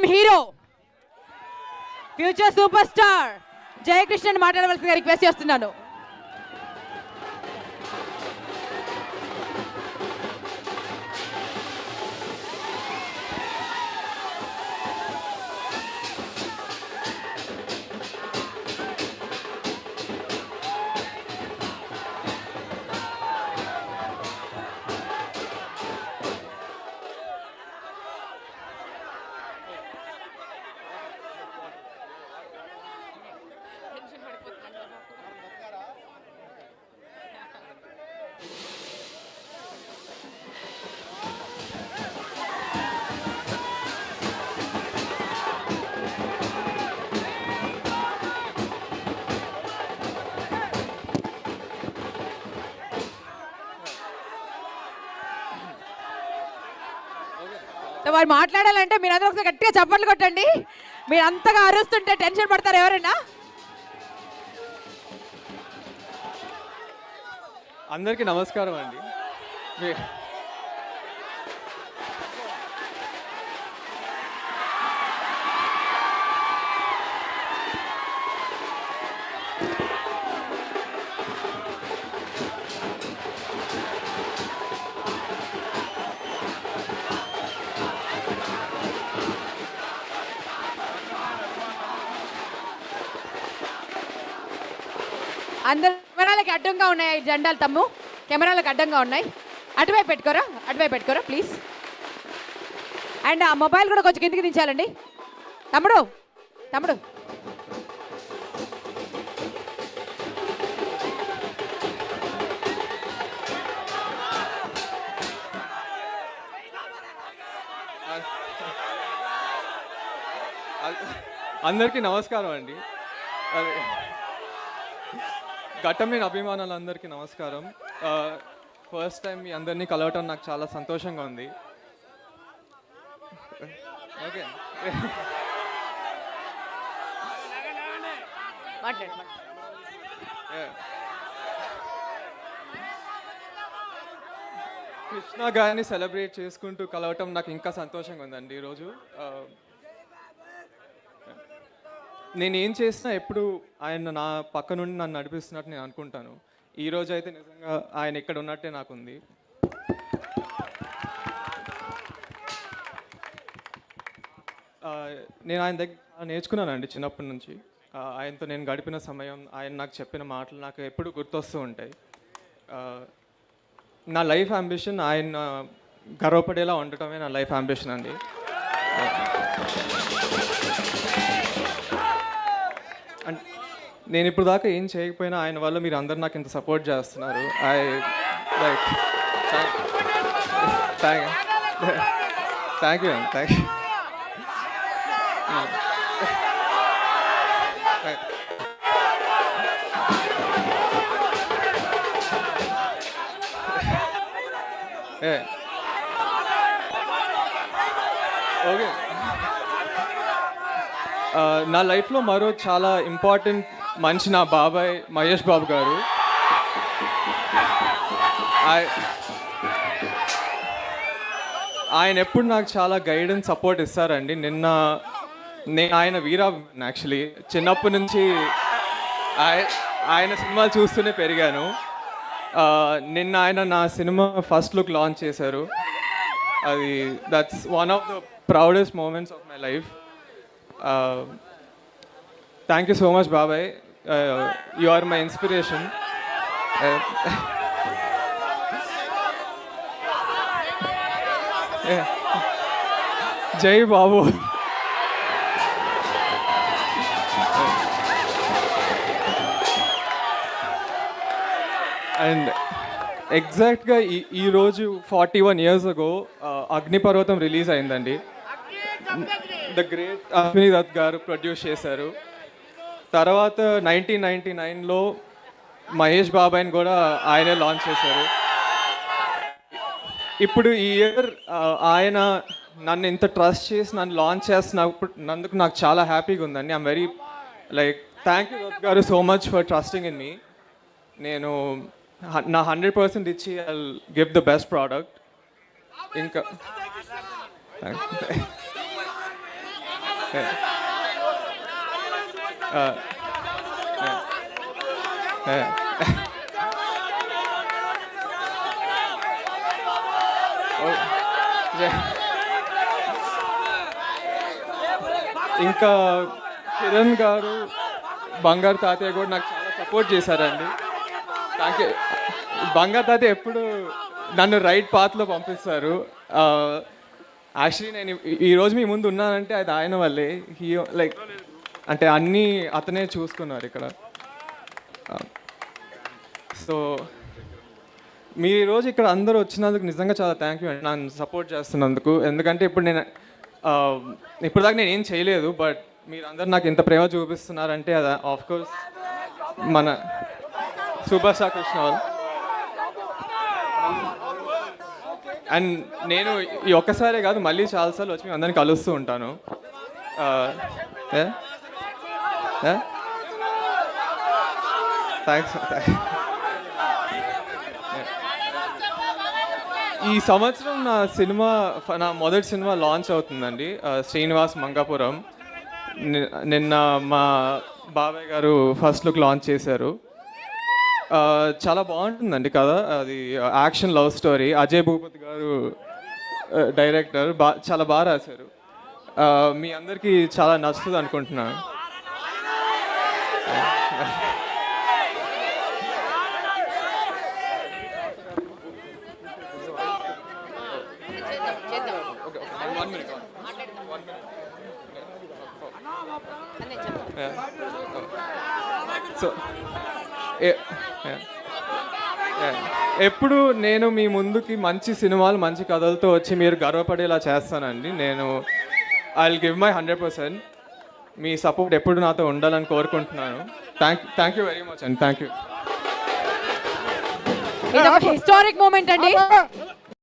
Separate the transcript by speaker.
Speaker 1: Film hero future super star Jayakrishnan మాట్లాడవలసిందిగా request చేస్తున్నాను. వారు మాట్లాడాలంటే మీరందరూ ఒకసారి గట్టిగా చప్పట్లు కొట్టండి. మీరు అంతగా అరుస్తుంటే టెన్షన్ పడతారు ఎవరైనా.
Speaker 2: అందరికీ నమస్కారం అండి.
Speaker 1: అందరు కెమెరాలకి అడ్డంగా ఉన్నాయి జెండాలు, తమ్ము కెమెరాలకు అడ్డంగా ఉన్నాయి. అటువైపు పెట్టుకోరా ప్లీజ్. అండ్ ఆ మొబైల్ కూడా కొంచెం కిందికి దించాలండి. తమ్ముడు
Speaker 2: అందరికీ నమస్కారం అండి. ఘట్టమైన అభిమానులందరికీ నమస్కారం. ఫస్ట్ టైం మీ అందరినీ కలవటం నాకు చాలా సంతోషంగా ఉంది. ఓకే, కృష్ణ గారిని సెలబ్రేట్ చేసుకుంటూ కలవటం నాకు ఇంకా సంతోషంగా ఉందండి. ఈరోజు నేను ఏం చేసినా ఎప్పుడు ఆయన నా పక్క నుండి నన్ను నడిపిస్తున్నట్టు నేను అనుకుంటాను. ఈరోజు అయితే నిజంగా ఆయన ఇక్కడ ఉన్నట్టే నాకుంది. నేను ఆయన దగ్గర నేర్చుకున్నానండి చిన్నప్పటి నుంచి. ఆయనతో నేను గడిపిన సమయం, ఆయన నాకు చెప్పిన మాటలు నాకు ఎప్పుడు గుర్తొస్తూ ఉంటాయి. నా లైఫ్ అంబిషన్ ఆయన గర్వపడేలా ఉండటమే నా లైఫ్ అంబిషన్ అండి. నేను ఇప్పుడు దాకా ఏం చేయకపోయినా ఆయన వల్ల మీరు అందరు నాకు ఇంత సపోర్ట్ చేస్తున్నారు. థ్యాంక్ యూ అండి, థ్యాంక్ యూ. ఓకే, నా లైఫ్లో మరో చాలా ఇంపార్టెంట్ మనిషి నా బాబాయ్ మహేష్ బాబు గారు. ఆయన ఎప్పుడు నాకు చాలా గైడెన్స్ సపోర్ట్ ఇస్తారండి. నేను ఆయన వీరా యాక్చువల్లీ చిన్నప్పటి నుంచి ఆయన సినిమాలు చూస్తూనే పెరిగాను. నిన్న ఆయన నా సినిమా ఫస్ట్ లుక్ లాంచ్ చేశారు. అది that's one of the proudest moments of my life. Thank you so much, Babai. You are my inspiration. Jai Babu. And ఎగ్జాక్ట్గా ఈ రోజు 41 years ago అగ్నిపర్వతం రిలీజ్ అయిందండి. ద గ్రేట్ అశ్విని దత్ గారు ప్రొడ్యూస్ చేశారు. తర్వాత 1999లో మహేష్ బాబాయ్ని కూడా ఆయనే లాంచ్ చేశారు. ఇప్పుడు ఈ ఇయర్ ఆయన నన్ను ఇంత ట్రస్ట్ చేసి నన్ను లాంచ్ చేస్తున్నందుకు నాకు చాలా హ్యాపీగా ఉందండి. I'm very thank you Dutt garu so much for trusting in me. నేను నా 100% ఇచ్చి I will give the best product. ఇంకా ఇంకా కిరణ్ గారు, బంగారు తాతయ్య కూడా నాకు చాలా సపోర్ట్ చేశారండి. Thank you. బంగారు తాతయ్య ఎప్పుడు నన్ను రైట్ పాత్లో పంపిస్తారు. యాక్చువల్లీ నేను ఈరోజు మీ ముందు ఉన్నానంటే అది ఆయన వల్లే. లైక్ అంటే అన్నీ అతనే చూసుకున్నారు ఇక్కడ. సో మీరు ఈరోజు ఇక్కడ అందరూ వచ్చినందుకు నిజంగా చాలా థ్యాంక్ యూ అండి, నన్ను సపోర్ట్ చేస్తున్నందుకు. ఎందుకంటే ఇప్పుడు నేను ఇప్పుడు దాకా నేను ఏం చేయలేదు, బట్ మీరు అందరు నాకు ఇంత ప్రేమ చూపిస్తున్నారంటే అది ఆఫ్కోర్స్ మన సూపర్ స్టార్ కృష్ణ వాళ్ళు. అండ్ నేను ఈ ఒక్కసారే కాదు, మళ్ళీ చాలాసార్లు వచ్చి మీ అందరిని కలుస్తూ ఉంటాను. థ్యాంక్స్. ఈ సంవత్సరం నా మొదటి సినిమా లాంచ్ అవుతుందండి, శ్రీనివాస్ మంగాపురం. నిన్న మా బాబాయ్ గారు ఫస్ట్ లుక్ లాంచ్ చేశారు. చాలా బాగుంటుందండి కథ. అది action love story. Ajay Bhupathi గారు డైరెక్టర్. చాలా బాగా రాశారు. మీ అందరికీ చాలా నచ్చుతుంది అనుకుంటున్నాను. సో ఎప్పుడు నేను మీ ముందుకి మంచి సినిమాలు, మంచి కథలతో వచ్చి మీరు గర్వపడేలా చేస్తానండి. నేను I will give my 100%. Me support ఎప్పుడు నాతో ఉండాలని కోరుకుంటున్నాను. థ్యాంక్ యూ వెరీ మచ్ అండి. Thank you.
Speaker 1: ఇది ఒక హిస్టారిక్ మూమెంట్ అండి.